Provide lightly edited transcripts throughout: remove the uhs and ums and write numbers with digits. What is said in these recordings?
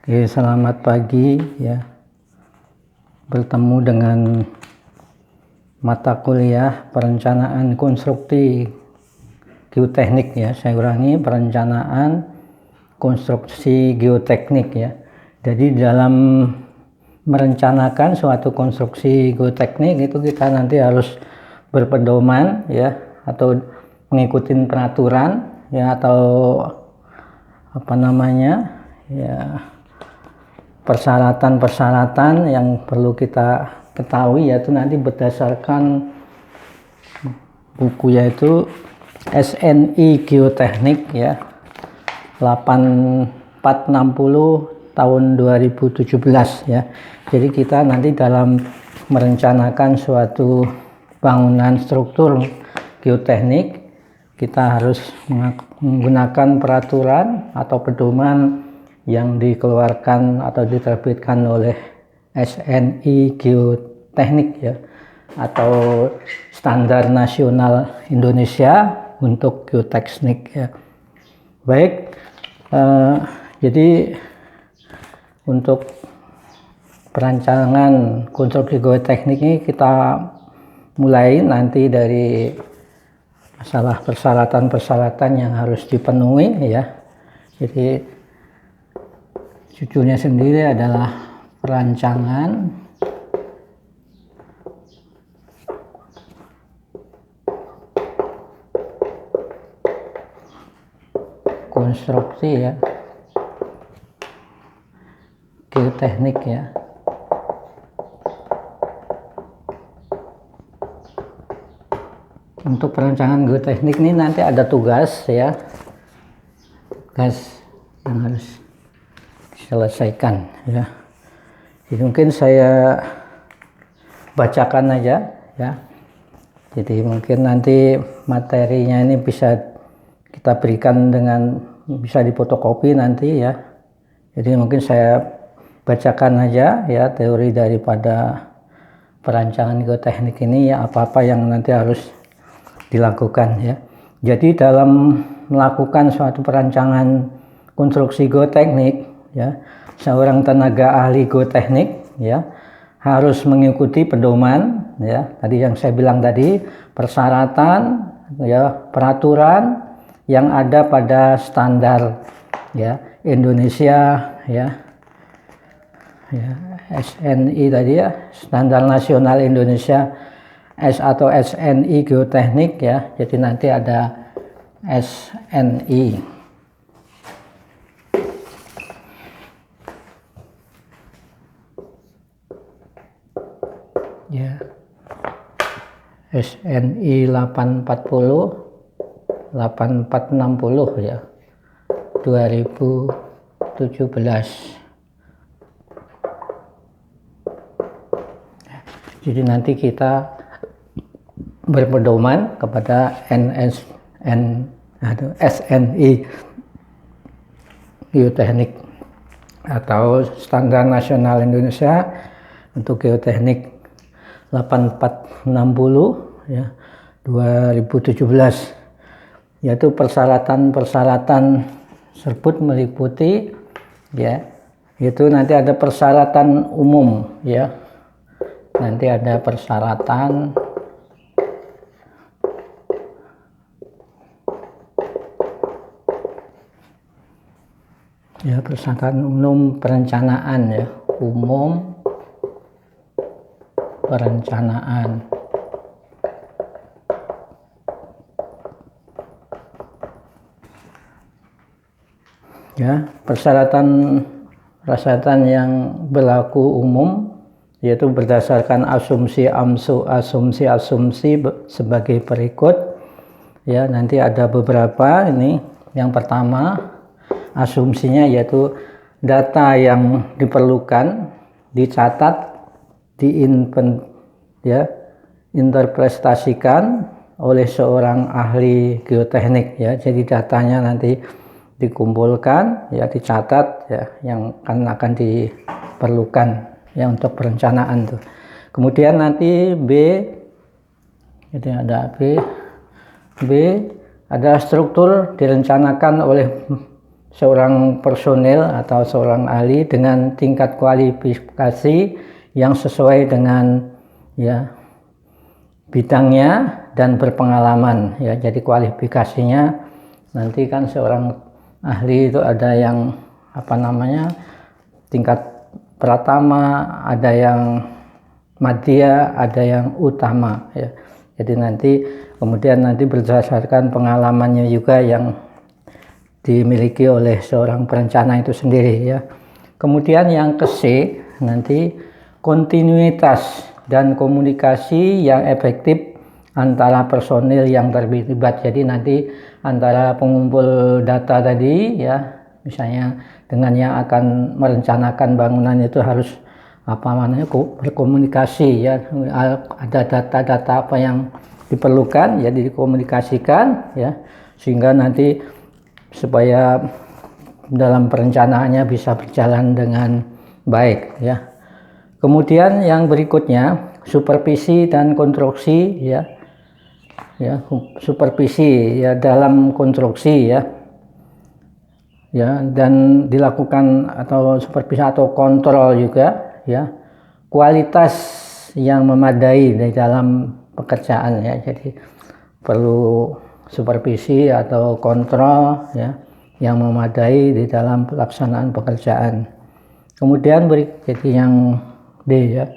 Selamat pagi ya. Bertemu dengan mata kuliah perencanaan konstruksi geoteknik ya. Saya ulangi, perencanaan konstruksi geoteknik ya. Jadi dalam merencanakan suatu konstruksi geoteknik itu kita nanti harus berpedoman ya, atau mengikuti peraturan ya, atau persyaratan-persyaratan yang perlu kita ketahui, yaitu nanti berdasarkan buku yaitu SNI Geoteknik ya 8460 tahun 2017 ya. Jadi kita nanti dalam merencanakan suatu bangunan struktur geoteknik, kita harus menggunakan peraturan atau pedoman yang dikeluarkan atau diterbitkan oleh SNI Geoteknik ya, atau Standar Nasional Indonesia untuk Geoteknik ya. Baik, jadi untuk perancangan konstruksi geoteknik ini kita mulai nanti dari masalah persyaratan-persyaratan yang harus dipenuhi ya. Jadi judulnya sendiri adalah perancangan konstruksi ya geoteknik ya. Untuk perancangan geoteknik ini nanti ada tugas ya, tugas yang harus diselesaikan ya. Jadi mungkin saya bacakan aja ya. Jadi mungkin nanti materinya ini bisa kita berikan dengan bisa difotokopi nanti ya. Jadi mungkin saya bacakan aja ya teori daripada perancangan geoteknik ini ya, apa-apa yang nanti harus dilakukan ya. Jadi dalam melakukan suatu perancangan konstruksi geoteknik ya, seorang tenaga ahli geoteknik ya harus mengikuti pedoman ya, tadi yang saya bilang tadi, persyaratan ya, peraturan yang ada pada standar ya Indonesia ya, SNI tadi ya, Standar Nasional Indonesia atau SNI Geoteknik ya. Jadi nanti ada SNI ya, SNI 8460 ya 2017. Jadi nanti kita berpedoman kepada SNI Geoteknik atau Standar Nasional Indonesia untuk Geoteknik 8460 ya 2017, yaitu persyaratan-persyaratan tersebut meliputi ya, itu nanti ada persyaratan umum ya, nanti ada persyaratan ya, persyaratan umum perencanaan ya, umum perencanaan ya. Persyaratan yang berlaku umum yaitu berdasarkan asumsi sebagai berikut ya. Nanti ada beberapa ini. Yang pertama, asumsinya yaitu data yang diperlukan dicatat, interpretasikan oleh seorang ahli geoteknik ya. Jadi datanya nanti dikumpulkan ya, dicatat ya, yang akan diperlukan ya untuk perencanaan tuh. Kemudian nanti B, jadi ada B ada struktur direncanakan oleh seorang personil atau seorang ahli dengan tingkat kualifikasi yang sesuai dengan ya bidangnya dan berpengalaman ya. Jadi kualifikasinya nanti kan seorang ahli itu ada yang tingkat pratama, ada yang madya, ada yang utama ya. Jadi nanti kemudian berdasarkan pengalamannya juga yang dimiliki oleh seorang perencana itu sendiri ya. Kemudian yang ke-C nanti kontinuitas dan komunikasi yang efektif antara personil yang terlibat. Jadi nanti antara pengumpul data tadi ya, misalnya dengan yang akan merencanakan bangunan itu harus berkomunikasi ya, ada data-data apa yang diperlukan ya dikomunikasikan ya, sehingga nanti supaya dalam perencanaannya bisa berjalan dengan baik ya. Kemudian yang berikutnya supervisi dan konstruksi ya. Ya, supervisi ya dalam konstruksi ya. Ya, dan dilakukan atau supervisi atau kontrol juga ya. Kualitas yang memadai di dalam pekerjaan ya. Jadi perlu supervisi atau kontrol ya yang memadai di dalam pelaksanaan pekerjaan. Kemudian jadi yang D ya.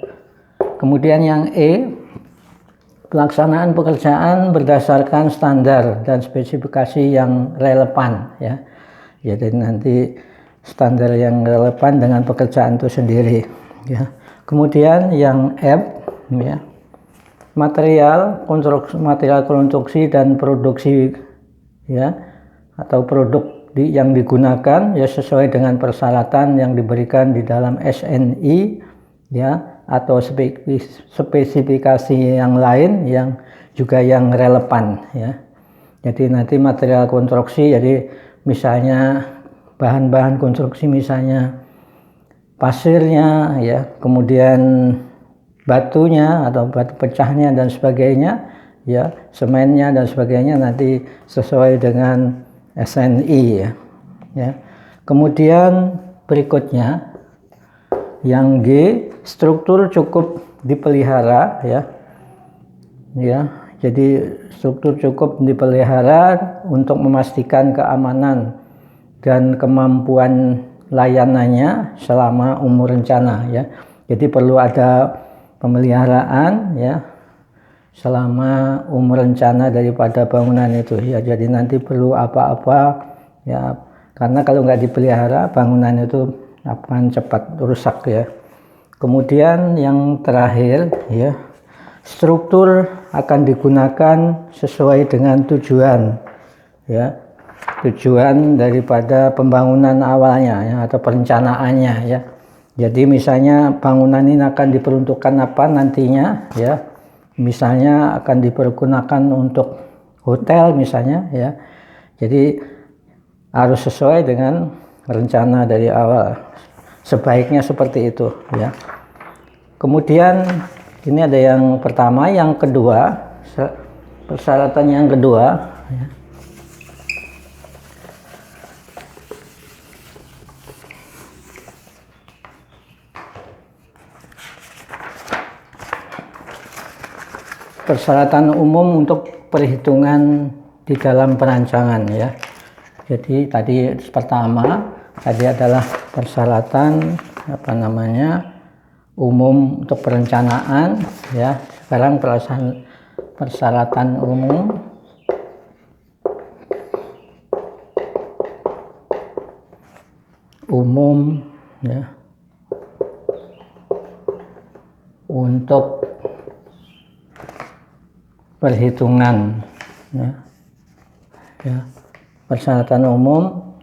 Kemudian yang E, pelaksanaan pekerjaan berdasarkan standar dan spesifikasi yang relevan ya. Jadi nanti standar yang relevan dengan pekerjaan itu sendiri ya. Kemudian yang F ya, material konstruksi dan produksi ya, atau produk yang digunakan ya sesuai dengan persyaratan yang diberikan di dalam SNI ya, atau spesifikasi yang lain yang juga yang relevan ya. Jadi nanti material konstruksi, jadi misalnya bahan-bahan konstruksi misalnya pasirnya ya, kemudian batunya atau batu pecahnya dan sebagainya ya, semennya dan sebagainya nanti sesuai dengan SNI ya. Ya. Kemudian berikutnya yang G, struktur cukup dipelihara ya. Ya, jadi struktur cukup dipelihara untuk memastikan keamanan dan kemampuan layanannya selama umur rencana ya. Jadi perlu ada pemeliharaan ya selama umur rencana daripada bangunan itu ya. Jadi nanti perlu apa-apa ya, karena kalau nggak dipelihara bangunan itu akan cepat rusak ya. Kemudian yang terakhir ya, struktur akan digunakan sesuai dengan tujuan ya, tujuan daripada pembangunan awalnya ya, atau perencanaannya ya. Jadi misalnya bangunan ini akan diperuntukkan apa nantinya ya, misalnya akan dipergunakan untuk hotel misalnya ya. Jadi harus sesuai dengan rencana dari awal, sebaiknya seperti itu ya. Kemudian ini ada yang pertama, yang kedua, persyaratan yang kedua ya. Persyaratan umum untuk perhitungan di dalam perancangan ya. Jadi tadi pertama adalah persyaratan umum untuk perencanaan ya. Sekarang persyaratan umum ya untuk perhitungan ya. Ya, persyaratan umum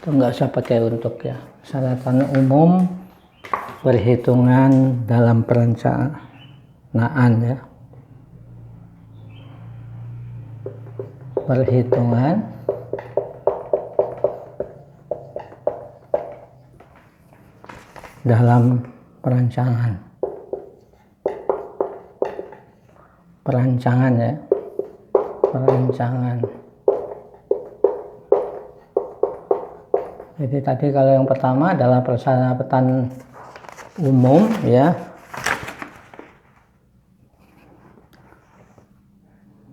itu nggak usah pakai untuk ya. Persyaratan umum perhitungan dalam perencanaan ya. Perhitungan dalam perancangan ya, perancangan Jadi tadi kalau yang pertama adalah persyaratan umum ya.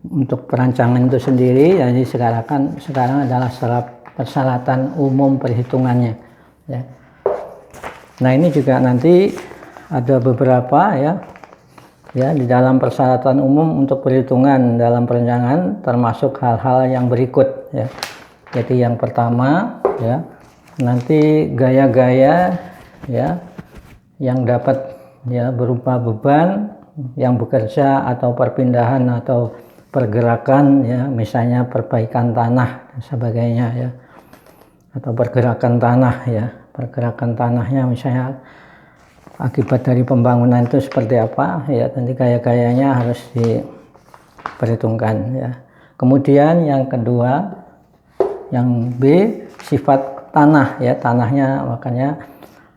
Untuk perancangan itu sendiri, jadi sekarang adalah persyaratan umum perhitungannya ya. Nah, ini juga nanti ada beberapa ya di dalam persyaratan umum untuk perhitungan dalam perencanaan, termasuk hal-hal yang berikut ya. Jadi yang pertama ya, nanti gaya-gaya ya yang dapat ya berupa beban yang bekerja atau perpindahan atau pergerakan ya, misalnya perbaikan tanah dan sebagainya ya, atau pergerakan tanah ya, pergerakan tanahnya misalnya akibat dari pembangunan itu seperti apa ya, nanti gaya-gayanya harus diperhitungkan ya. Kemudian yang kedua, yang B, sifat tanah ya, tanahnya, makanya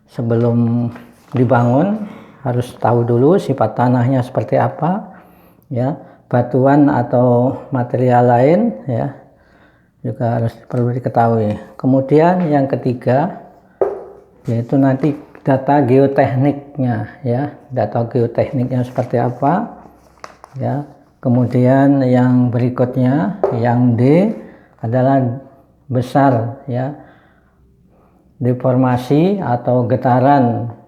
sebelum dibangun harus tahu dulu sifat tanahnya seperti apa ya. Batuan atau material lain ya juga harus perlu diketahui. Kemudian yang ketiga yaitu nanti data geotekniknya ya, data geotekniknya seperti apa ya. Kemudian yang berikutnya, yang D adalah besar ya, deformasi atau getaran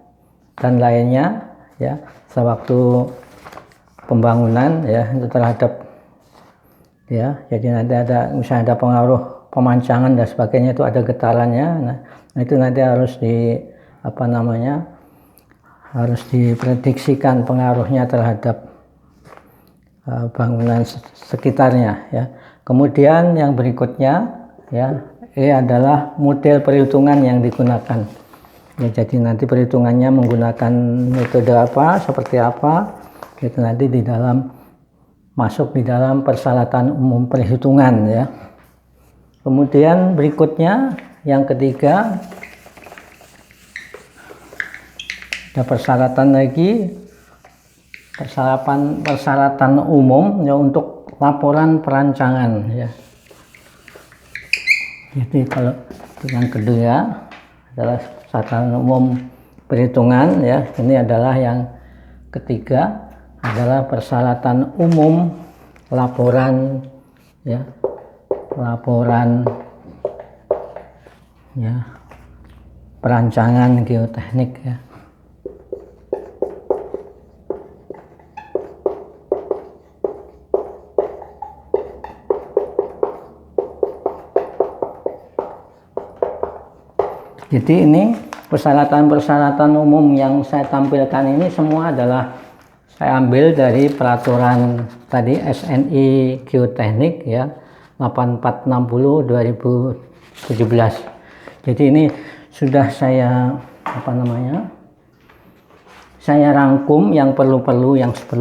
dan lainnya ya sewaktu pembangunan ya, itu terhadap ya, jadi nanti ada misalnya ada pengaruh pemancangan dan sebagainya, itu ada getarannya. Nah itu nanti harus harus diprediksikan pengaruhnya terhadap bangunan sekitarnya ya. Kemudian yang berikutnya ya, E adalah model perhitungan yang digunakan ya, jadi nanti perhitungannya menggunakan metode apa, seperti apa, itu nanti masuk di dalam persyaratan umum perhitungan ya. Kemudian berikutnya yang ketiga ada persyaratan lagi, persyaratan umum ya untuk laporan perancangan ya. Jadi kalau yang kedua adalah persyaratan umum perhitungan ya, ini adalah yang ketiga adalah persyaratan umum laporan ya, perancangan geoteknik ya. Jadi ini persyaratan umum yang saya tampilkan ini semua adalah saya ambil dari peraturan tadi SNI Geoteknik ya 8460/2017. Jadi ini sudah saya saya rangkum yang perlu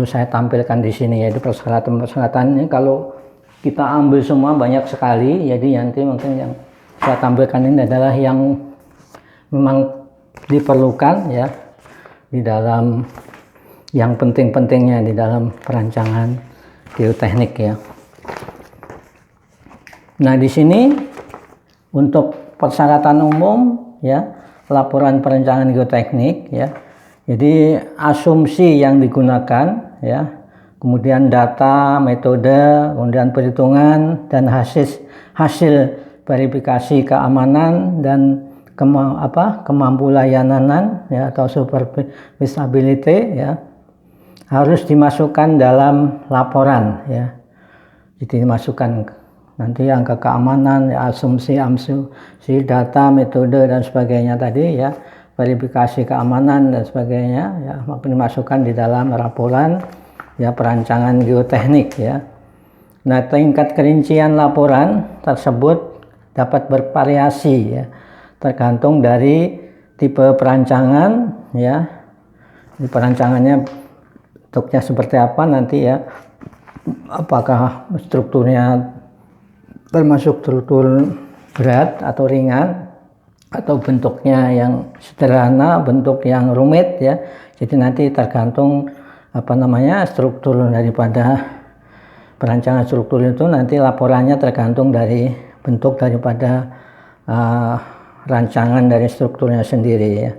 saya tampilkan di sini, yaitu persyaratan ini. Kalau kita ambil semua banyak sekali, jadi nanti mungkin yang saya tampilkan ini adalah yang memang diperlukan ya di dalam yang penting-pentingnya di dalam perancangan geoteknik ya. Nah, di sini untuk persyaratan umum ya, laporan perancangan geoteknik ya. Jadi asumsi yang digunakan ya, kemudian data, metode, kemudian perhitungan dan hasil verifikasi keamanan dan kemampu layanan ya, atau serviceability ya, harus dimasukkan dalam laporan ya. Jadi dimasukkan nanti angka keamanan ya, asumsi data, metode dan sebagainya tadi ya, verifikasi keamanan dan sebagainya ya, maka dimasukkan di dalam laporan ya perancangan geoteknik ya. Nah, tingkat kerincian laporan tersebut dapat bervariasi ya, tergantung dari tipe perancangan ya. Di perancangannya bentuknya seperti apa nanti ya, apakah strukturnya termasuk struktur berat atau ringan, atau bentuknya yang sederhana, bentuk yang rumit ya. Jadi nanti tergantung struktur daripada perancangan struktur itu, nanti laporannya tergantung dari bentuk daripada rancangan dari strukturnya sendiri ya.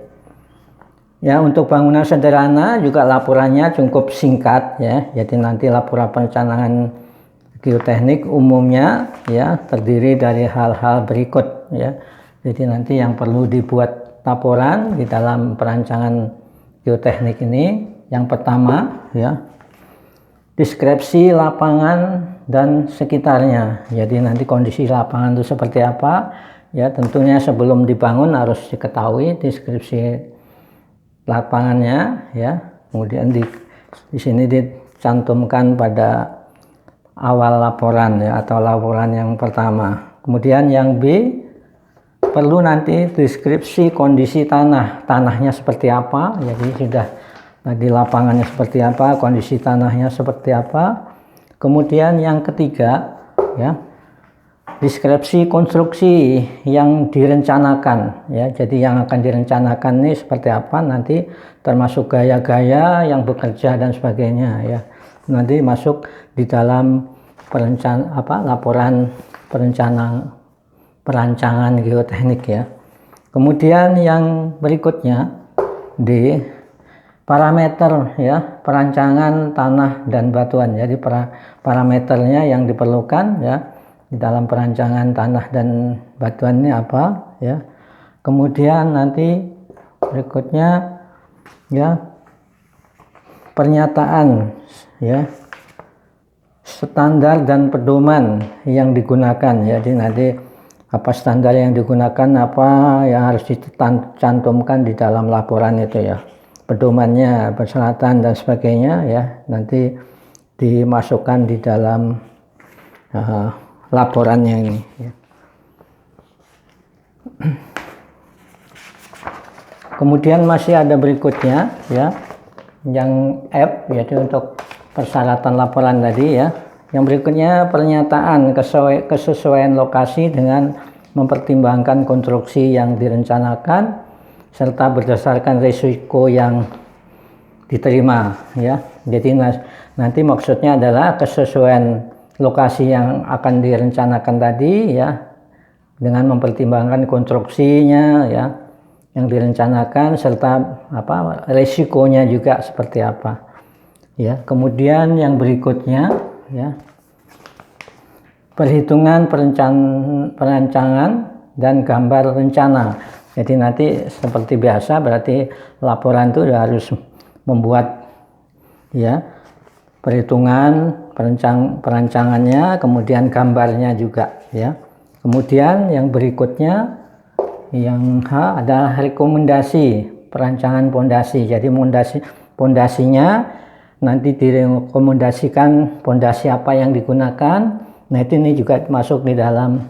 Ya, untuk bangunan sederhana juga laporannya cukup singkat ya. Jadi nanti laporan perencanaan geoteknik umumnya ya terdiri dari hal-hal berikut ya. Jadi nanti yang perlu dibuat laporan di dalam perancangan geoteknik ini, yang pertama ya, deskripsi lapangan dan sekitarnya. Jadi nanti kondisi lapangan itu seperti apa ya, tentunya sebelum dibangun harus diketahui deskripsi lapangannya ya. Kemudian di sini dicantumkan pada awal laporan ya, atau laporan yang pertama. Kemudian yang B, perlu nanti deskripsi kondisi tanahnya seperti apa. Jadi sudah di lapangannya seperti apa, kondisi tanahnya seperti apa. Kemudian yang ketiga ya, deskripsi konstruksi yang direncanakan ya. Jadi yang akan direncanakan ini seperti apa nanti, termasuk gaya-gaya yang bekerja dan sebagainya ya. Nanti masuk di dalam laporan perancangan geoteknik ya. Kemudian yang berikutnya di parameter ya, perancangan tanah dan batuan. Jadi parameternya yang diperlukan ya di dalam perancangan tanah dan batuan ini apa ya. Kemudian nanti berikutnya ya, pernyataan ya, standar dan pedoman yang digunakan ya. Jadi nanti apa standar yang digunakan, apa yang harus dicantumkan di dalam laporan itu ya, pedomannya, persyaratan dan sebagainya ya, nanti dimasukkan di dalam laporannya ini ya. Kemudian masih ada berikutnya ya, yang F, yaitu untuk persyaratan laporan tadi ya. Yang berikutnya pernyataan kesesuaian lokasi dengan mempertimbangkan konstruksi yang direncanakan serta berdasarkan risiko yang diterima ya. Jadi nanti maksudnya adalah kesesuaian lokasi yang akan direncanakan tadi ya, dengan mempertimbangkan konstruksinya ya yang direncanakan, serta risikonya juga seperti apa ya. Kemudian yang berikutnya ya, perhitungan perancangan dan gambar rencana. Jadi nanti seperti biasa, berarti laporan itu harus membuat ya perhitungan perancangannya, kemudian gambarnya juga ya. Kemudian yang berikutnya, yang H adalah rekomendasi perancangan pondasi. Jadi pondasinya nanti direkomendasikan pondasi apa yang digunakan. Nah ini juga masuk di dalam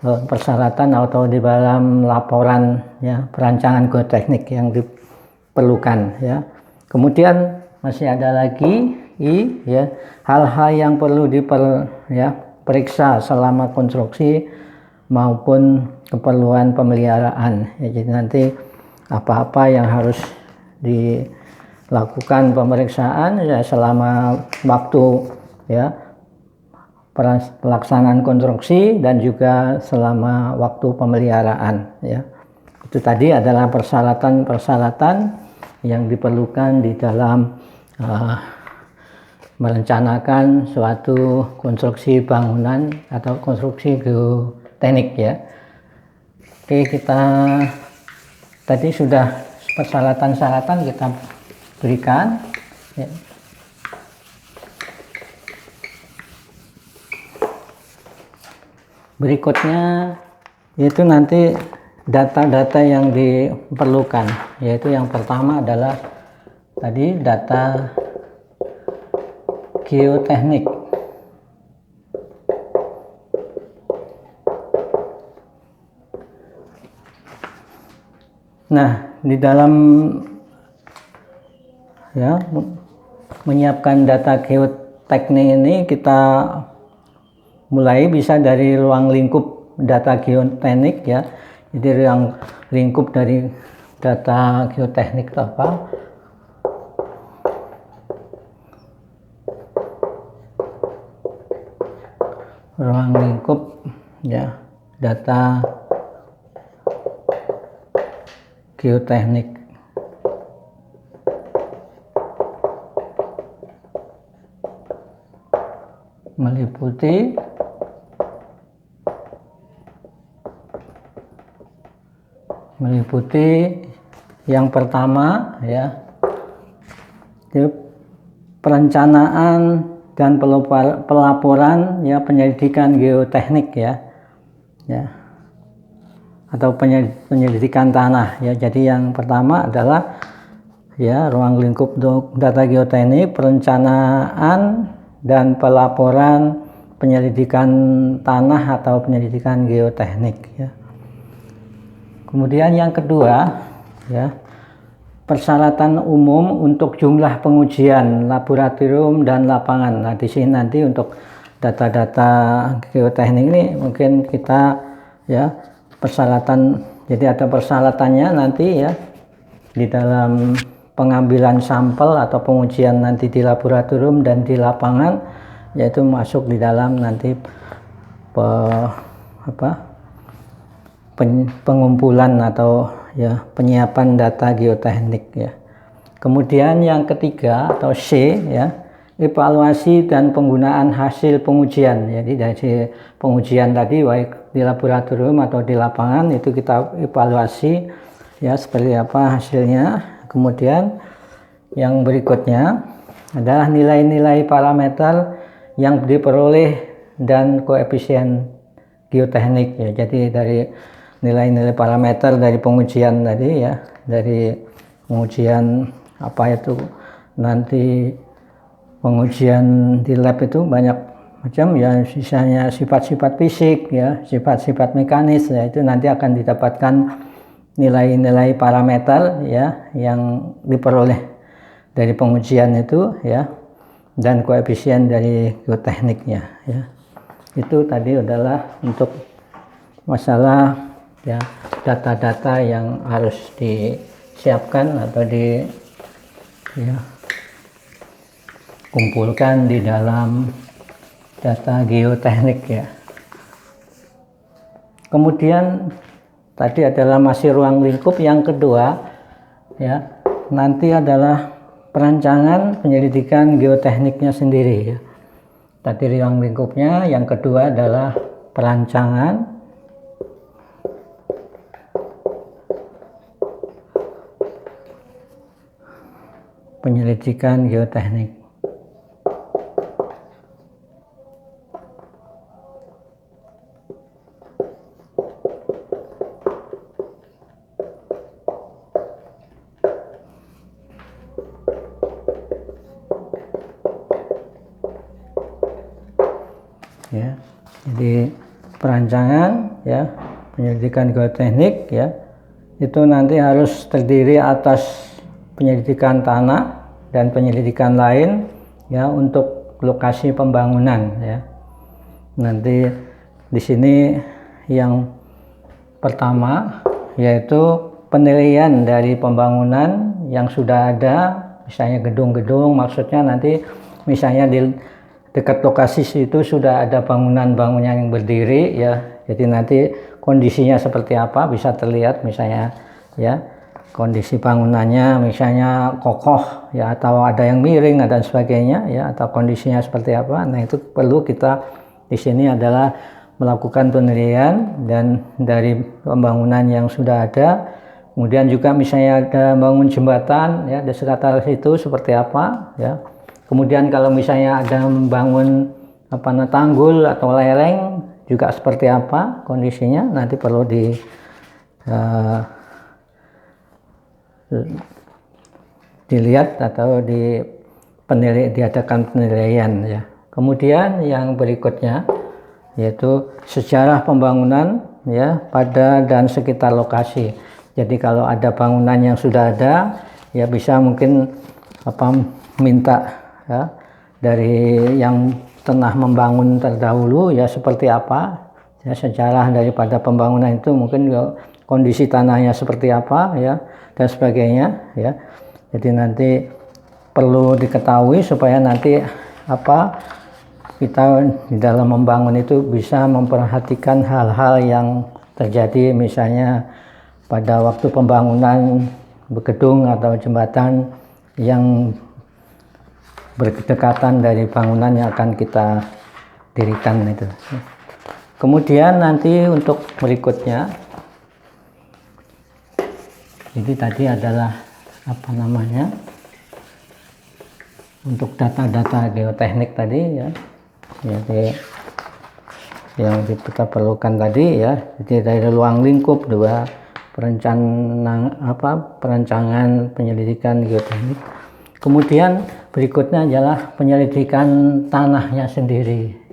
persyaratan atau di dalam laporan ya, perancangan geoteknik yang diperlukan ya. Kemudian masih ada lagi I ya, hal-hal yang perlu periksa selama konstruksi maupun keperluan pemeliharaan ya. Jadi nanti apa-apa yang harus dilakukan pemeriksaan ya selama waktu ya pelaksanaan konstruksi dan juga selama waktu pemeliharaan ya. Itu tadi adalah persyaratan-persyaratan yang diperlukan di dalam merencanakan suatu konstruksi bangunan atau konstruksi geoteknik ya. Oke, kita tadi sudah persyaratan-syaratan kita berikan ya. Berikutnya yaitu nanti data-data yang diperlukan, yaitu yang pertama adalah tadi data geoteknik. Nah, di dalam ya menyiapkan data geoteknik ini, kita mulai bisa dari ruang lingkup data geoteknik ya. Jadi ruang lingkup dari data geoteknik itu apa? Ruang lingkup ya, data geoteknik. Meliputi yang pertama ya, itu perencanaan dan pelaporan ya, penyelidikan geoteknik ya atau penyelidikan tanah ya. Jadi yang pertama adalah ya, ruang lingkup data geoteknik, perencanaan dan pelaporan penyelidikan tanah atau penyelidikan geoteknik ya. Kemudian yang kedua ya, persyaratan umum untuk jumlah pengujian laboratorium dan lapangan. Nah, di sini nanti untuk data-data geoteknik ini mungkin kita ya, persyaratan, jadi ada persyaratannya nanti ya di dalam pengambilan sampel atau pengujian nanti di laboratorium dan di lapangan, yaitu masuk di dalam nanti pengumpulan atau ya, penyiapan data geoteknik ya. Kemudian yang ketiga atau C ya, evaluasi dan penggunaan hasil pengujian. Jadi dari pengujian tadi baik di laboratorium atau di lapangan itu kita evaluasi ya, seperti apa hasilnya. Kemudian yang berikutnya adalah nilai-nilai parameter yang diperoleh dan koefisien geoteknik ya. Jadi dari nilai-nilai parameter dari pengujian tadi ya, dari pengujian apa itu nanti pengujian di lab itu banyak macam ya, misalnya sifat-sifat fisik ya, sifat-sifat mekanis ya, itu nanti akan didapatkan nilai-nilai parameter ya yang diperoleh dari pengujian itu ya, dan koefisien dari geotekniknya ya. Itu tadi adalah untuk masalah ya, data-data yang harus disiapkan atau kumpulkan di dalam data geoteknik ya. Kemudian tadi adalah masih ruang lingkup. Yang kedua ya, nanti adalah perancangan penyelidikan geotekniknya sendiri ya. Tadi ruang lingkupnya, yang kedua adalah perancangan penyelidikan geoteknik. Ya, jadi perancangan ya, penyelidikan geoteknik ya, itu nanti harus terdiri atas penyelidikan tanah dan penyelidikan lain ya, untuk lokasi pembangunan ya. Nanti di sini yang pertama yaitu penilaian dari pembangunan yang sudah ada, misalnya gedung-gedung, maksudnya nanti misalnya di dekat lokasi itu sudah ada bangunan-bangunan yang berdiri ya, jadi nanti kondisinya seperti apa bisa terlihat, misalnya ya kondisi bangunannya misalnya kokoh ya, atau ada yang miring dan sebagainya ya, atau kondisinya seperti apa. Nah, itu perlu kita di sini adalah melakukan penilaian dan dari pembangunan yang sudah ada. Kemudian juga misalnya ada bangun jembatan ya, di sekitar situ seperti apa ya. Kemudian kalau misalnya ada membangun tanggul atau lereng juga seperti apa kondisinya, nanti perlu dilihat atau diadakan penilaian ya. Kemudian yang berikutnya yaitu sejarah pembangunan ya pada dan sekitar lokasi. Jadi kalau ada bangunan yang sudah ada ya, bisa mungkin minta ya dari yang pernah membangun terdahulu ya, seperti apa ya sejarah daripada pembangunan itu, mungkin kondisi tanahnya seperti apa ya dan sebagainya ya. Jadi nanti perlu diketahui supaya nanti kita di dalam membangun itu bisa memperhatikan hal-hal yang terjadi, misalnya pada waktu pembangunan gedung atau jembatan yang berdekatan dari bangunan yang akan kita dirikan itu. Kemudian nanti untuk berikutnya, jadi tadi adalah apa namanya, untuk data-data geoteknik tadi ya, jadi yang kita perlukan tadi ya, jadi dari ruang lingkup dua perencanaan penyelidikan geoteknik. Kemudian berikutnya adalah penyelidikan tanahnya sendiri.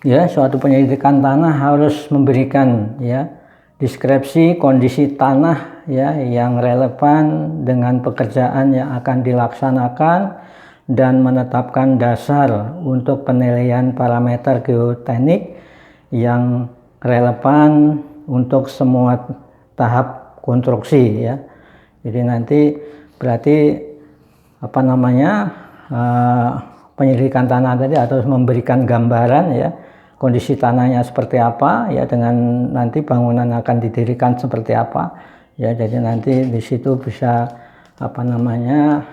Ya, suatu penyelidikan tanah harus memberikan ya deskripsi kondisi tanah ya yang relevan dengan pekerjaan yang akan dilaksanakan dan menetapkan dasar untuk penilaian parameter geoteknik yang relevan untuk semua tahap konstruksi ya. Jadi nanti berarti apa namanya, penyelidikan tanah tadi harus memberikan gambaran ya kondisi tanahnya seperti apa ya, dengan nanti bangunan akan didirikan seperti apa ya. Jadi nanti di situ bisa apa namanya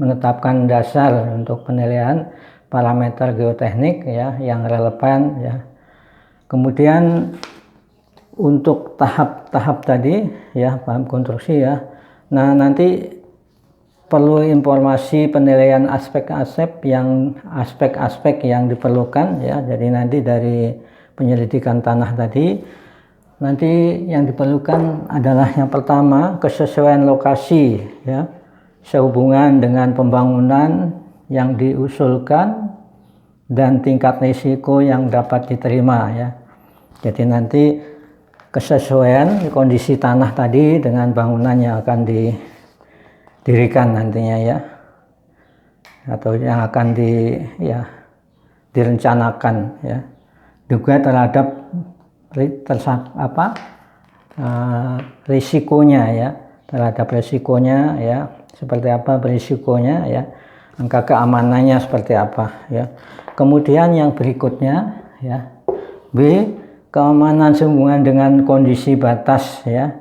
menetapkan dasar untuk penilaian parameter geoteknik ya yang relevan ya. Kemudian untuk tahap-tahap tadi ya, paham konstruksi ya. Nah, nanti perlu informasi penilaian aspek-aspek yang diperlukan ya. Jadi nanti dari penyelidikan tanah tadi nanti yang diperlukan adalah yang pertama kesesuaian lokasi ya, sehubungan dengan pembangunan yang diusulkan dan tingkat risiko yang dapat diterima ya. Jadi nanti kesesuaian kondisi tanah tadi dengan bangunan yang akan didirikan nantinya ya, atau yang akan direncanakan ya, juga terhadap risikonya ya, terhadap risikonya ya, seperti apa berisikonya ya, angka keamanannya seperti apa ya. Kemudian yang berikutnya ya, B, keamanan sehubungan dengan kondisi batas ya,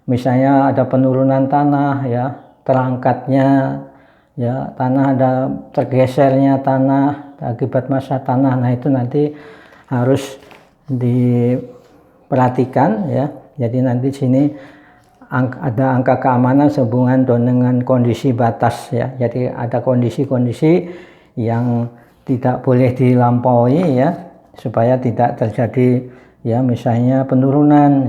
misalnya ada penurunan tanah ya, terangkatnya ya, tanah ada tergesernya tanah akibat massa tanah. Nah, itu nanti harus diperhatikan ya. Jadi nanti sini ada angka keamanan sehubungan dengan kondisi batas ya. Jadi ada kondisi-kondisi yang tidak boleh dilampaui ya, supaya tidak terjadi ya, misalnya penurunan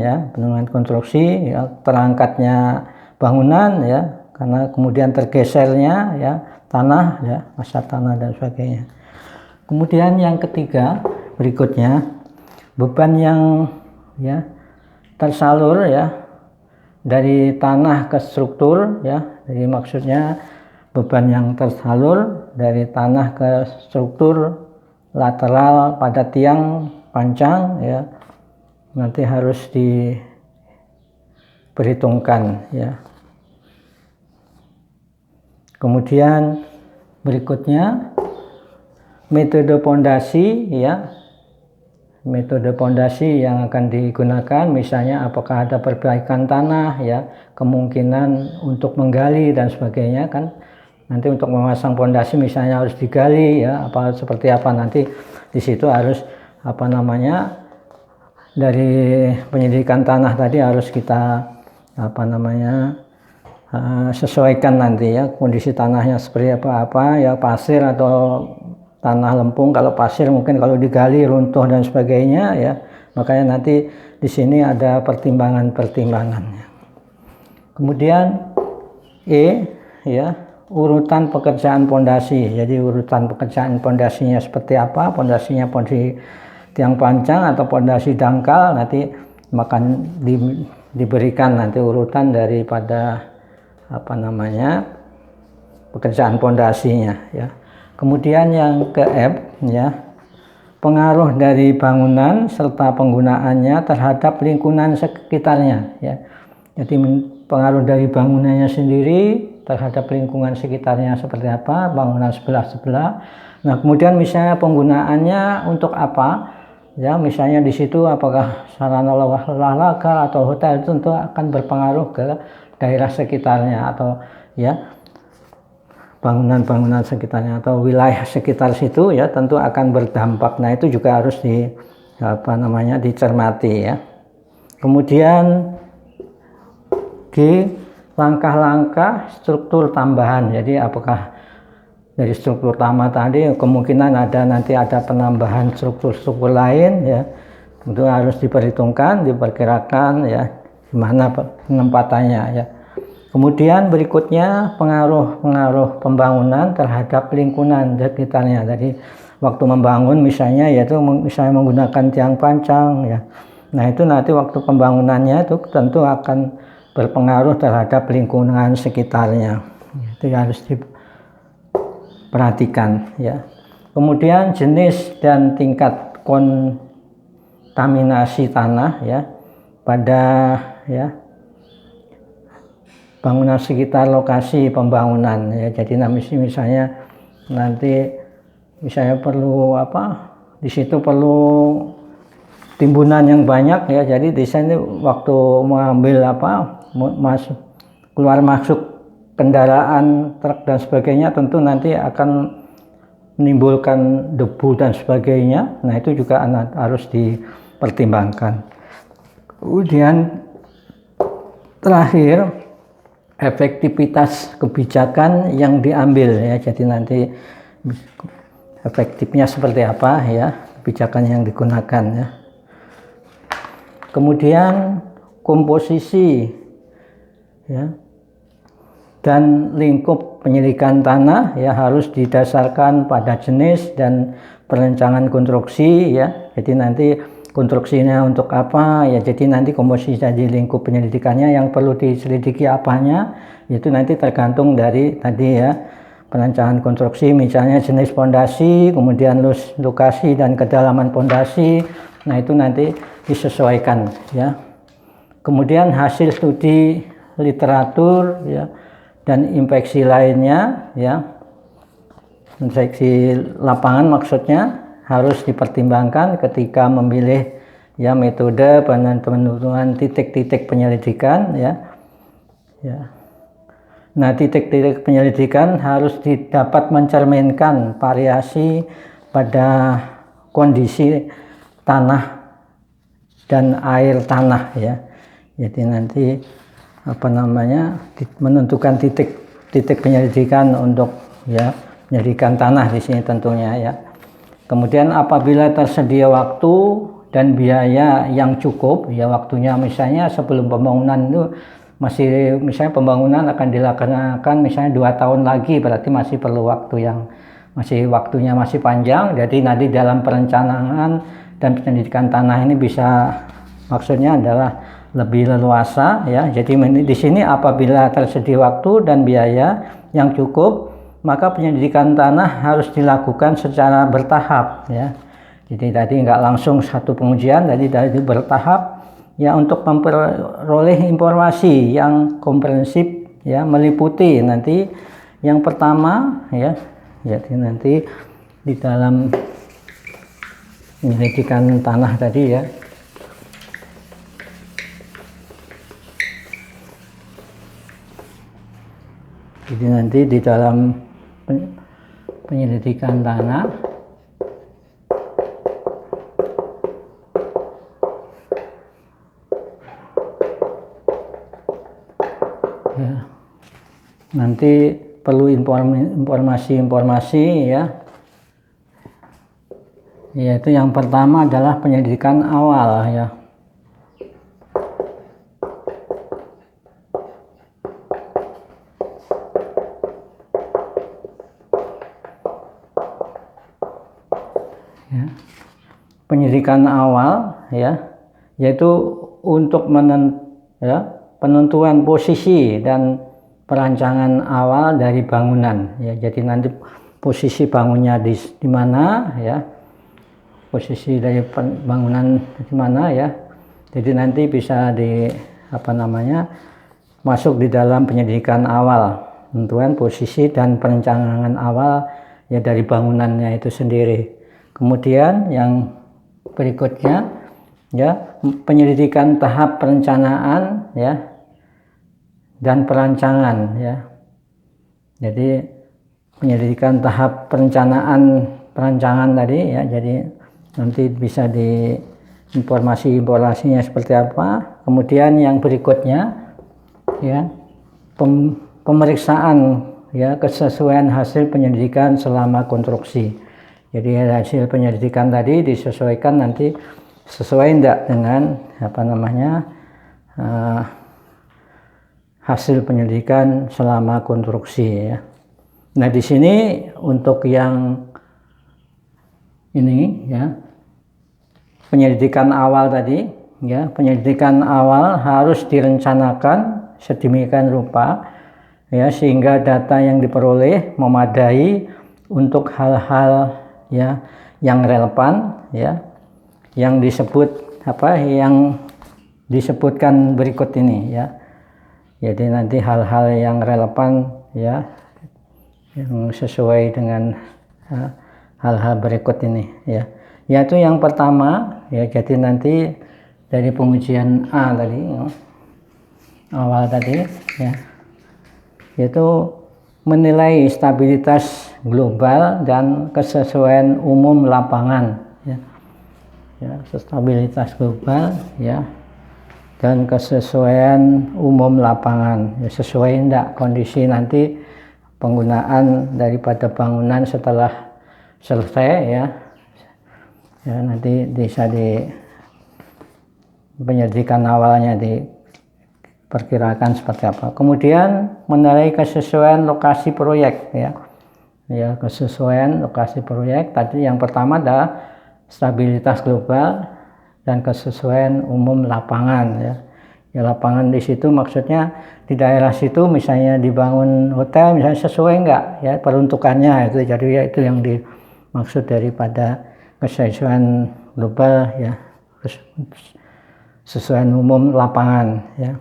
konstruksi ya, terangkatnya bangunan ya, karena kemudian tergesernya ya tanah ya, massa tanah dan sebagainya. Kemudian yang ketiga berikutnya, beban yang ya tersalur ya dari tanah ke struktur ya. Jadi maksudnya beban yang tersalur dari tanah ke struktur lateral pada tiang pancang ya, nanti harus diperhitungkan ya. Kemudian berikutnya metode pondasi ya, metode pondasi yang akan digunakan, misalnya apakah ada perbaikan tanah ya, kemungkinan untuk menggali dan sebagainya kan. Nanti untuk memasang pondasi misalnya harus digali ya, apa seperti apa, nanti di situ harus apa namanya, dari penyelidikan tanah tadi harus kita apa namanya sesuaikan nanti ya, kondisi tanahnya seperti apa ya, pasir atau tanah lempung. Kalau pasir mungkin kalau digali runtuh dan sebagainya ya, makanya nanti di sini ada pertimbangan-pertimbangannya. Kemudian E ya, urutan pekerjaan pondasi. Jadi urutan pekerjaan pondasinya seperti apa, pondasinya pondasi tiang pancang atau pondasi dangkal, nanti akan diberikan nanti urutan daripada apa namanya pekerjaan pondasinya ya. Kemudian yang ke F ya, pengaruh dari bangunan serta penggunaannya terhadap lingkungan sekitarnya ya. Jadi pengaruh dari bangunannya sendiri terhadap lingkungan sekitarnya seperti apa, bangunan sebelah-sebelah. Nah, kemudian misalnya penggunaannya untuk apa? Ya, misalnya di situ apakah sarana olahraga atau hotel, itu tentu akan berpengaruh ke daerah sekitarnya atau ya bangunan-bangunan sekitarnya atau wilayah sekitar situ ya tentu akan berdampak. Nah, itu juga harus dicermati ya. Kemudian langkah-langkah struktur tambahan. Jadi apakah dari struktur utama tadi kemungkinan nanti ada penambahan struktur-struktur lain ya. Itu harus diperhitungkan, diperkirakan ya gimana penempatannya ya. Kemudian berikutnya pengaruh pembangunan terhadap lingkungan sekitarnya. Jadi waktu membangun misalnya menggunakan tiang pancang ya. Nah, itu nanti waktu pembangunannya itu tentu akan berpengaruh terhadap lingkungan sekitarnya. Itu harus diperhatikan ya. Kemudian jenis dan tingkat kontaminasi tanah ya pada ya bangunan sekitar lokasi pembangunan ya. Jadi misalnya nanti perlu di situ perlu timbunan yang banyak ya. Jadi di sini waktu mengambil keluar masuk kendaraan truk dan sebagainya tentu nanti akan menimbulkan debu dan sebagainya. Nah, itu juga harus dipertimbangkan. Kemudian terakhir efektivitas kebijakan yang diambil ya. Jadi nanti efektifnya seperti apa ya kebijakan yang digunakan ya. Kemudian komposisi ya dan lingkup penyelidikan tanah ya harus didasarkan pada jenis dan perencanaan konstruksi ya. Jadi nanti konstruksinya untuk apa ya, jadi nanti komposisi dari lingkup penyelidikannya yang perlu diselidiki apanya itu nanti tergantung dari tadi ya perencanaan konstruksi, misalnya jenis pondasi, kemudian lokasi dan kedalaman pondasi. Nah, itu nanti disesuaikan ya. Kemudian hasil studi literatur ya dan inspeksi lainnya ya, inspeksi lapangan maksudnya harus dipertimbangkan ketika memilih ya metode penentuan titik-titik penyelidikan ya. Nah, titik-titik penyelidikan harus dapat mencerminkan variasi pada kondisi tanah dan air tanah ya. Jadi nanti menentukan titik penyelidikan untuk ya penyelidikan tanah di sini tentunya ya. Kemudian apabila tersedia waktu dan biaya yang cukup, ya waktunya misalnya sebelum pembangunan itu misalnya pembangunan akan dilaksanakan misalnya 2 tahun lagi, berarti masih perlu waktu yang waktunya masih panjang. Jadi nanti dalam perencanaan dan penyelidikan tanah ini maksudnya adalah lebih leluasa ya. Jadi di sini apabila tersedia waktu dan biaya yang cukup, maka penyelidikan tanah harus dilakukan secara bertahap ya. Jadi tadi nggak langsung satu pengujian, tadi bertahap ya untuk memperoleh informasi yang komprehensif ya, meliputi nanti yang pertama ya. Jadi nanti di dalam penyelidikan tanah tadi ya. Jadi nanti di dalam penyelidikan tanah ya, nanti perlu informasi-informasi ya, yaitu yang pertama adalah penyelidikan awal ya. Penyelidikan awal ya, yaitu untuk penentuan posisi dan perancangan awal dari bangunan ya. Jadi nanti posisi bangunnya di mana ya, posisi dari bangunan di mana ya. Jadi nanti bisa masuk di dalam penyelidikan awal, tentuan posisi dan perencanaan awal ya dari bangunannya itu sendiri. Kemudian yang berikutnya ya penyelidikan tahap perencanaan ya dan perancangan ya. Jadi penyelidikan tahap perancangan tadi ya, jadi nanti bisa di informasinya seperti apa. Kemudian yang berikutnya ya pemeriksaan ya kesesuaian hasil penyelidikan selama konstruksi. Jadi hasil penyelidikan tadi disesuaikan nanti sesuai enggak dengan hasil penyelidikan selama konstruksi ya. Nah, di sini untuk yang ini ya penyelidikan awal tadi ya, penyelidikan awal harus direncanakan sedemikian rupa ya sehingga data yang diperoleh memadai untuk hal-hal ya yang relevan ya, yang disebutkan berikut ini ya. Jadi nanti hal-hal yang relevan ya yang sesuai dengan hal-hal berikut ini ya. Yaitu yang pertama ya, jadi nanti dari pengujian A tadi ya, awal tadi ya, yaitu menilai stabilitas global dan kesesuaian umum lapangan ya, stabilitas global ya dan kesesuaian umum lapangan ya, sesuai enggak kondisi nanti penggunaan daripada bangunan setelah selesai ya nanti bisa di penyelidikan awalnya diperkirakan seperti apa. Kemudian menilai kesesuaian lokasi proyek ya, kesesuaian lokasi proyek tadi yang pertama adalah stabilitas global dan kesesuaian umum lapangan ya. Lapangan di situ maksudnya di daerah situ misalnya dibangun hotel misalnya sesuai enggak ya peruntukannya itu, jadi ya itu yang dimaksud daripada kesesuaian global ya, kesesuaian umum lapangan ya.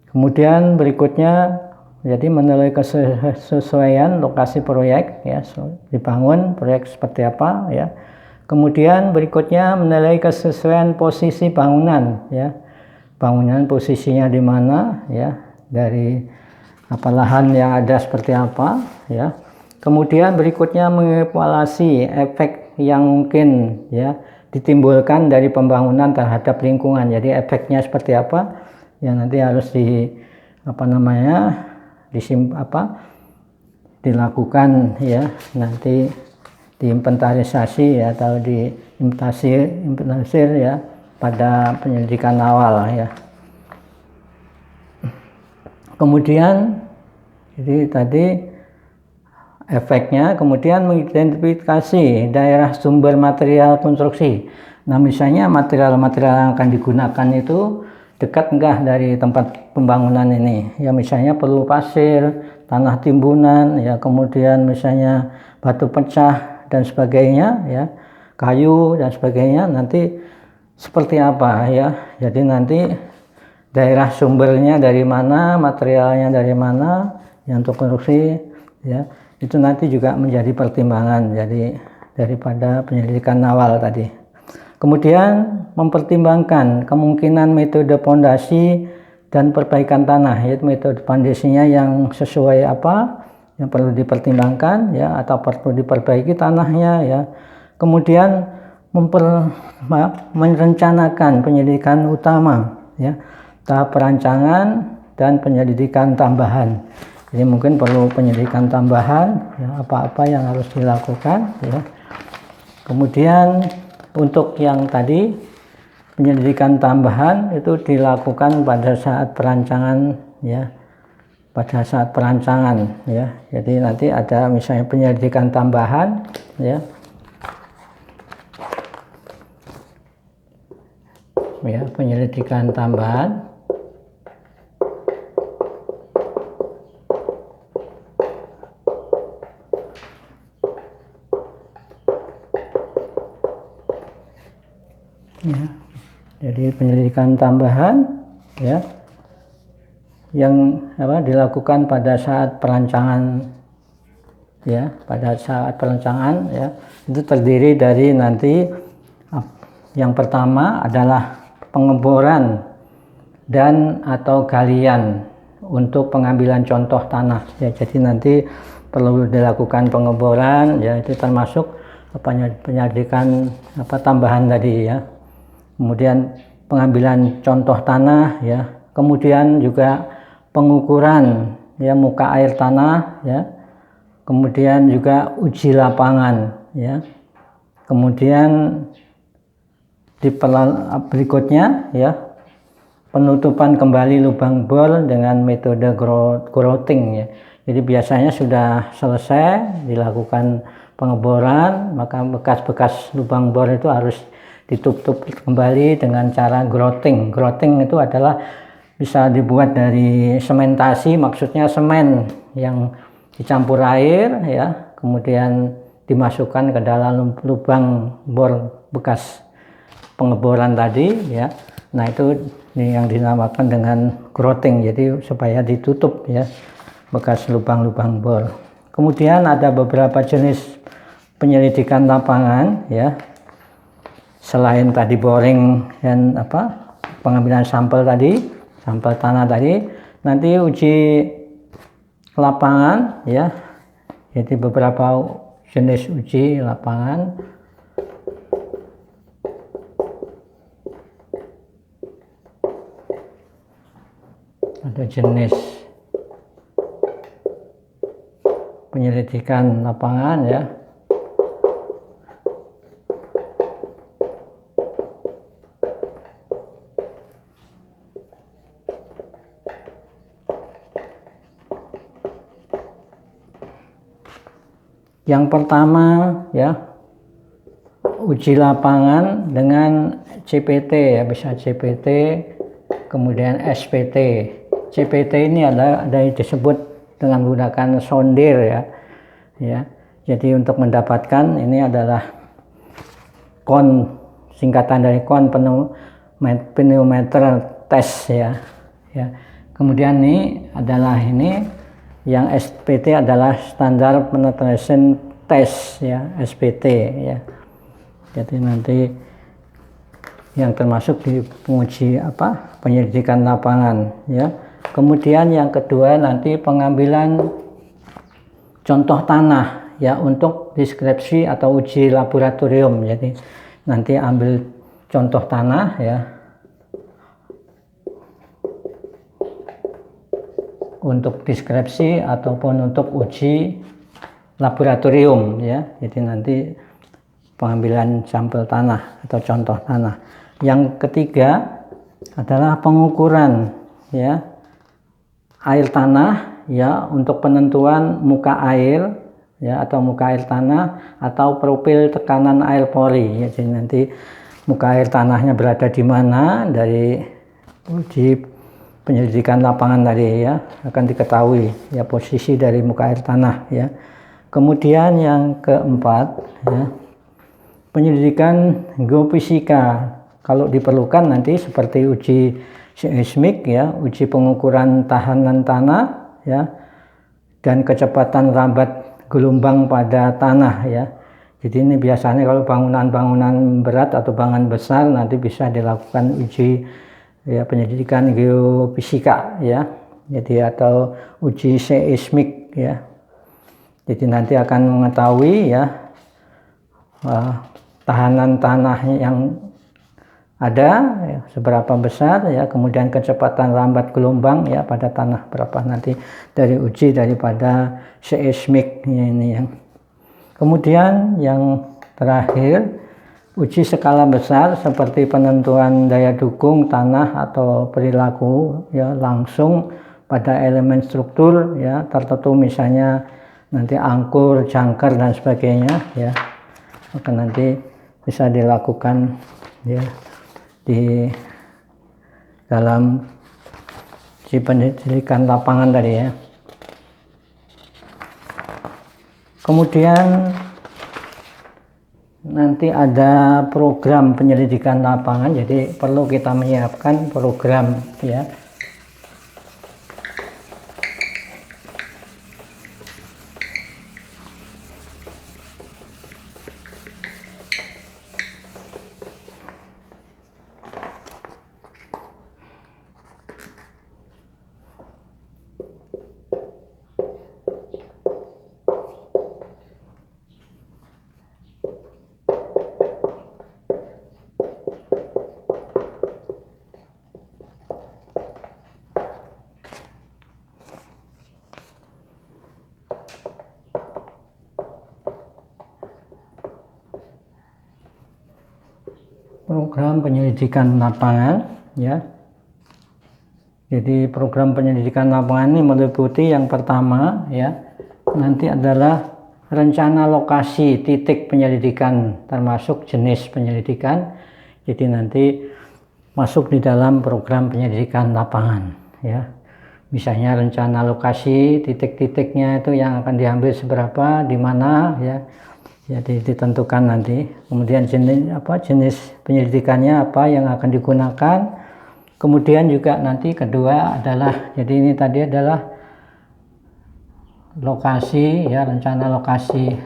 Kemudian berikutnya jadi menilai kesesuaian lokasi proyek ya, dibangun proyek seperti apa ya. Kemudian berikutnya menilai kesesuaian posisi bangunan ya, bangunan posisinya di mana ya, dari lahan yang ada seperti apa ya. Kemudian berikutnya mengevaluasi efek yang mungkin ya ditimbulkan dari pembangunan terhadap lingkungan. Jadi efeknya seperti apa ya nanti harus dilakukan ya, nanti diinventarisasi ya, atau diinventarisir ya pada penyelidikan awal ya. Kemudian jadi tadi efeknya, kemudian mengidentifikasi daerah sumber material konstruksi. Nah, misalnya material-material yang akan digunakan itu dekat enggak dari tempat pembangunan ini ya, misalnya perlu pasir, tanah timbunan ya, kemudian misalnya batu pecah dan sebagainya ya, kayu dan sebagainya, nanti seperti apa ya. Jadi nanti daerah sumbernya dari mana, materialnya dari mana yang untuk konstruksi ya, itu nanti juga menjadi pertimbangan jadi daripada penyelidikan awal tadi. Kemudian mempertimbangkan kemungkinan metode pondasi dan perbaikan tanah, yaitu metode pondasinya yang sesuai apa yang perlu dipertimbangkan ya, atau perlu diperbaiki tanahnya ya. Kemudian merencanakan penyelidikan utama ya, tahap perancangan dan penyelidikan tambahan. Jadi mungkin perlu penyelidikan tambahan ya, apa-apa yang harus dilakukan ya. Kemudian untuk yang tadi penyelidikan tambahan itu dilakukan pada saat perancangan ya, pada saat perancangan ya. Jadi nanti ada misalnya penyelidikan tambahan ya, penyelidikan tambahan ya. Jadi penyelidikan tambahan ya, yang dilakukan pada saat perancangan, ya, pada saat perancangan, ya, itu terdiri dari nanti yang pertama adalah pengeboran dan atau galian untuk pengambilan contoh tanah, ya. Jadi nanti perlu dilakukan pengeboran, ya, itu termasuk penyelidikan tambahan tadi, ya. Kemudian pengambilan contoh tanah, ya. Kemudian juga pengukuran, ya, muka air tanah, ya. Kemudian juga uji lapangan, ya. Kemudian di berikutnya, ya, penutupan kembali lubang bor dengan metode grouting, ya. Jadi biasanya sudah selesai dilakukan pengeboran, maka bekas-bekas lubang bor itu harus ditutup kembali dengan cara grouting. Grouting itu adalah bisa dibuat dari sementasi, maksudnya semen yang dicampur air, ya, kemudian dimasukkan ke dalam lubang bor bekas pengeboran tadi, ya. Nah, itu yang dinamakan dengan grouting, jadi supaya ditutup, ya, bekas lubang-lubang bor. Kemudian ada beberapa jenis penyelidikan lapangan, ya, selain tadi boring dan pengambilan sampel tadi, sampel tanah tadi, nanti uji lapangan, ya. Jadi beberapa jenis uji lapangan. Ada jenis penyelidikan lapangan, ya. Yang pertama, ya, uji lapangan dengan CPT, ya, bisa CPT, kemudian SPT. CPT ini ada disebut dengan menggunakan sondir, ya, ya. Jadi untuk mendapatkan ini adalah singkatan dari pneumometer test, ya, ya. Kemudian ini yang SPT adalah standar penetration test, ya, SPT, ya. Jadi nanti yang termasuk di penguji penyelidikan lapangan, ya. Kemudian yang kedua nanti pengambilan contoh tanah, ya, untuk deskripsi atau uji laboratorium. Jadi nanti ambil contoh tanah, ya, untuk deskripsi ataupun untuk uji laboratorium, ya. Jadi nanti pengambilan sampel tanah atau contoh tanah. Yang ketiga adalah pengukuran, ya, air tanah, ya, untuk penentuan muka air, ya, atau muka air tanah atau profil tekanan air pori, ya. Jadi nanti muka air tanahnya berada di mana dari uji penyelidikan lapangan tadi, ya, akan diketahui, ya, posisi dari muka air tanah, ya. Kemudian yang keempat, ya, penyelidikan geofisika kalau diperlukan nanti seperti uji seismik, ya, uji pengukuran tahanan tanah, ya, dan kecepatan rambat gelombang pada tanah, ya. Jadi ini biasanya kalau bangunan-bangunan berat atau bangunan besar nanti bisa dilakukan uji, ya, penyelidikan geofisika, ya. Jadi atau uji seismik, ya. Jadi nanti akan mengetahui, ya, tahanan tanah yang ada, ya, seberapa besar, ya, kemudian kecepatan rambat gelombang, ya, pada tanah berapa nanti dari uji daripada seismiknya ini, ya. Kemudian yang terakhir uji skala besar seperti penentuan daya dukung tanah atau perilaku, ya, langsung pada elemen struktur, ya, tertentu, misalnya nanti angkur, jangkar dan sebagainya, ya. Maka nanti bisa dilakukan, ya, di dalam penyelidikan lapangan tadi, ya. Kemudian nanti ada program penyelidikan lapangan, jadi perlu kita menyiapkan program ya. Program penyelidikan lapangan ya. Jadi program penyelidikan lapangan ini meliputi yang pertama ya, nanti adalah rencana lokasi titik penyelidikan termasuk jenis penyelidikan. Jadi nanti masuk di dalam program penyelidikan lapangan ya. Misalnya rencana lokasi titik-titiknya itu yang akan diambil seberapa, di mana ya. Jadi ditentukan nanti. Kemudian jenis penyelidikannya apa yang akan digunakan. Kemudian juga nanti kedua adalah, jadi ini tadi adalah lokasi ya, rencana lokasi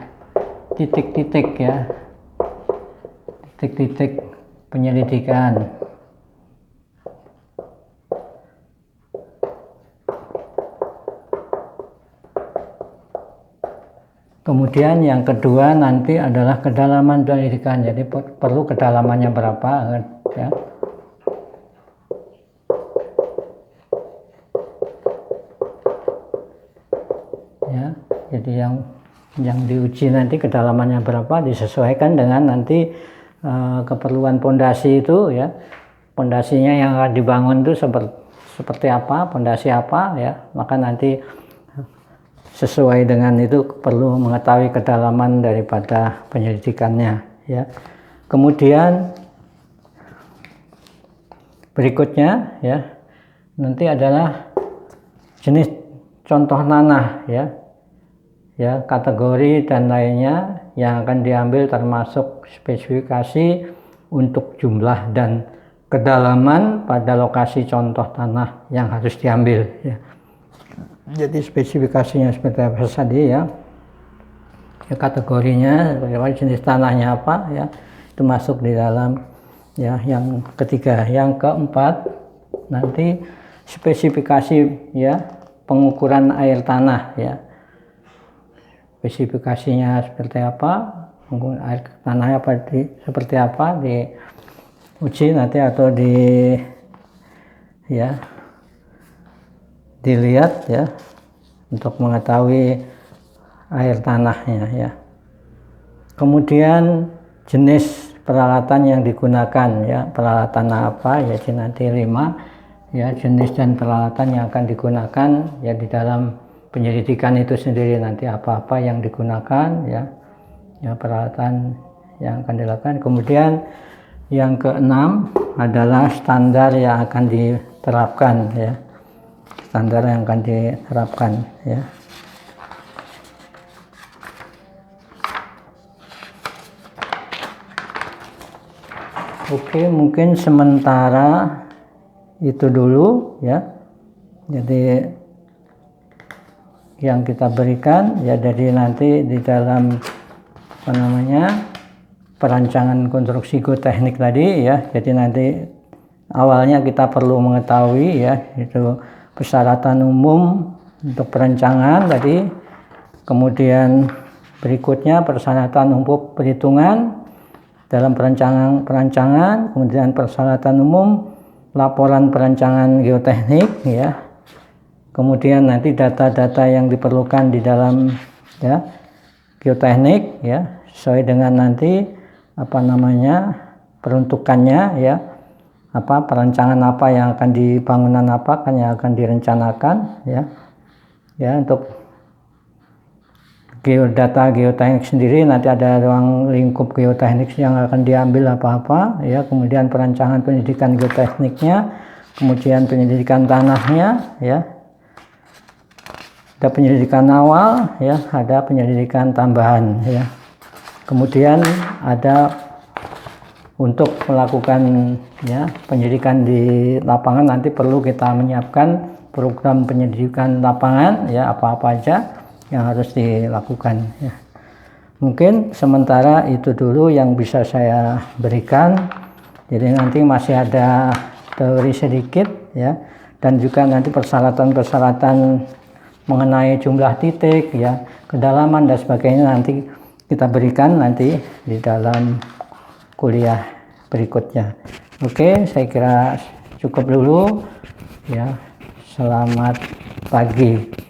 titik-titik ya, titik-titik penyelidikan. Kemudian yang kedua nanti adalah kedalaman penyelidikan, jadi perlu kedalamannya berapa ya. Ya, jadi yang diuji nanti kedalamannya berapa disesuaikan dengan nanti keperluan pondasi itu ya. Pondasinya yang akan dibangun itu seperti apa, pondasi apa ya. Maka nanti sesuai dengan itu perlu mengetahui kedalaman daripada penyelidikannya ya. Kemudian berikutnya ya, nanti adalah jenis contoh tanah ya, kategori dan lainnya yang akan diambil, termasuk spesifikasi untuk jumlah dan kedalaman pada lokasi contoh tanah yang harus diambil ya. Jadi spesifikasinya seperti apa tadi ya, kategorinya, bagaimana jenis tanahnya apa ya, itu masuk di dalam ya. Yang ketiga, yang keempat nanti spesifikasi ya, pengukuran air tanah ya, spesifikasinya seperti apa, pengukuran air tanahnya seperti apa, diuji nanti atau dilihat ya, untuk mengetahui air tanahnya ya. Kemudian jenis peralatan yang digunakan ya, peralatan apa ya, nanti 5 ya, jenis dan peralatan yang akan digunakan ya di dalam penyelidikan itu sendiri, nanti apa-apa yang digunakan ya, peralatan yang akan dilakukan. Kemudian yang keenam adalah standar yang akan diterapkan ya, standar yang akan diterapkan ya. Oke, mungkin sementara itu dulu ya. Jadi yang kita berikan ya, jadi nanti di dalam perancangan konstruksi geoteknik tadi ya. Jadi nanti awalnya kita perlu mengetahui ya, itu persyaratan umum untuk perancangan tadi, kemudian berikutnya persyaratan umum perhitungan dalam perancangan, kemudian persyaratan umum laporan perancangan geoteknik ya, kemudian nanti data-data yang diperlukan di dalam ya geoteknik ya, sesuai dengan nanti peruntukannya ya, perancangan apa yang akan dibangunan apa kan yang akan direncanakan ya. Untuk data geoteknik sendiri nanti ada ruang lingkup geoteknik yang akan diambil apa-apa ya, kemudian perancangan penyelidikan geotekniknya, kemudian penyelidikan tanahnya ya, ada penyelidikan awal ya, ada penyelidikan tambahan ya. Kemudian ada untuk melakukan ya penyidikan di lapangan, nanti perlu kita menyiapkan program penyidikan lapangan ya, apa-apa aja yang harus dilakukan ya. Mungkin sementara itu dulu yang bisa saya berikan. Jadi nanti masih ada teori sedikit ya, dan juga nanti persyaratan-persyaratan mengenai jumlah titik ya, kedalaman dan sebagainya nanti kita berikan nanti di dalam kuliah berikutnya. Oke, saya kira cukup dulu ya. Selamat pagi.